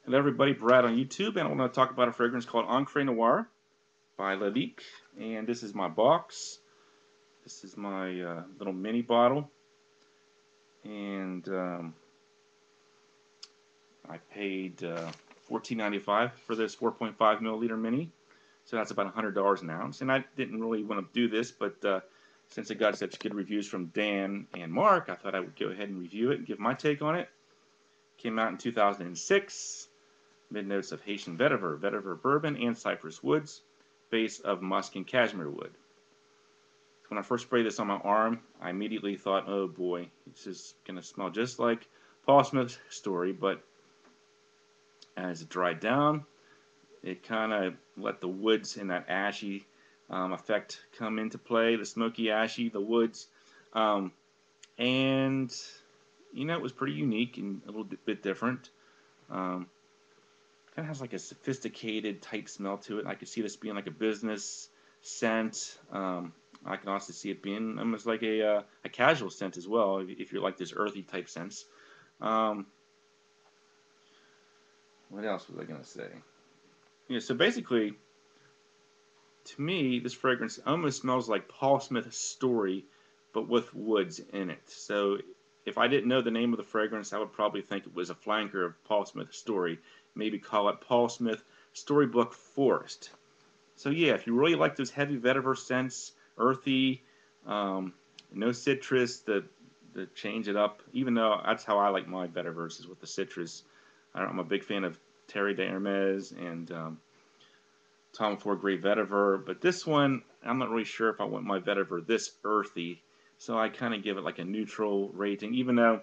Hello everybody, Brad on YouTube, and I want to talk about a fragrance called Encre Noire by Lalique. And this is my box. This is my little mini bottle. And I paid $14.95 for this 4.5 milliliter mini. So that's about $100 an ounce. And I didn't really want to do this, but since it got such good reviews from Dan and Mark, I thought I would go ahead and review it and give my take on it. Came out in 2006. Mid notes of Haitian vetiver, vetiver bourbon, and cypress woods, base of musk and cashmere wood. So when I first sprayed this on my arm, I immediately thought, oh boy, it's just going to smell just like Paul Smith's Story, but as it dried down, it kind of let the woods and that ashy effect come into play, the smoky ashy, the woods, and you know, it was pretty unique and a little bit different. Kind of has like a sophisticated type smell to it. I could see this being like a business scent. I can also see it being almost like a casual scent as well, if you're like this earthy type scents. What else was I gonna say? Yeah, so basically, to me, this fragrance almost smells like Paul Smith's Story, but with woods in it. So if I didn't know the name of the fragrance, I would probably think it was a flanker of Paul Smith's Story. Maybe call it Paul Smith Storybook Forest. So yeah, if you really like those heavy vetiver scents, earthy, no citrus, to change it up, even though that's how I like my vetivers, is with the citrus. I'm a big fan of Terry de Hermes and Tom Ford Great Vetiver, but this one, I'm not really sure if I want my vetiver this earthy, so I kind of give it like a neutral rating, even though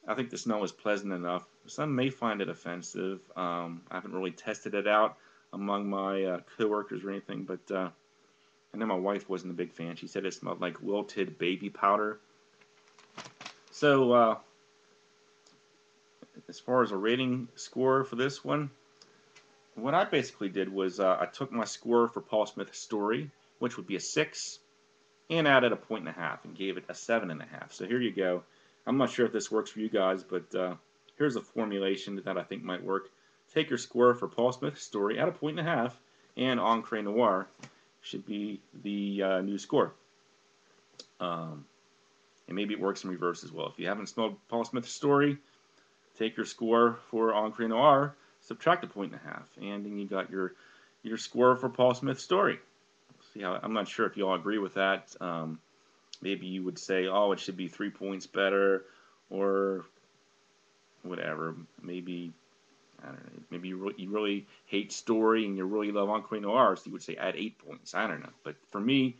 I think the smell is pleasant enough. Some may find it offensive. I haven't really tested it out among my coworkers or anything, but I know my wife wasn't a big fan. She said it smelled like wilted baby powder. So as far as a rating score for this one, what I basically did was I took my score for Paul Smith's Story, which would be a 6, and added a 1.5 and gave it a 7.5. So here you go. I'm not sure if this works for you guys, but here's a formulation that I think might work. Take your score for Paul Smith's Story at a 1.5, and Encre Noire should be the new score. And maybe it works in reverse as well. If you haven't smelled Paul Smith's Story, take your score for Encre Noire, subtract a 1.5, and then you got your score for Paul Smith's Story. See how, I'm not sure if you all agree with that. Maybe you would say, oh, it should be 3 points better, or whatever. Maybe, I don't know, maybe you really hate Story and you really love Encre Noire, so you would say add 8 points. I don't know. But for me,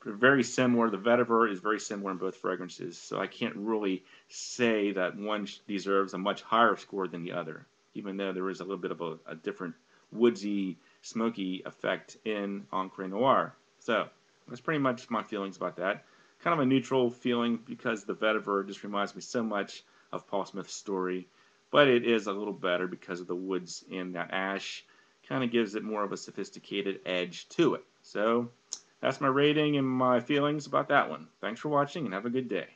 they're very similar. The vetiver is very similar in both fragrances, so I can't really say that one deserves a much higher score than the other, even though there is a little bit of a different woodsy, smoky effect in Encre Noire. So that's pretty much my feelings about that. Kind of a neutral feeling because the vetiver just reminds me so much of Paul Smith's Story, but it is a little better because of the woods and that ash. Kind of gives it more of a sophisticated edge to it. So that's my rating and my feelings about that one. Thanks for watching and have a good day.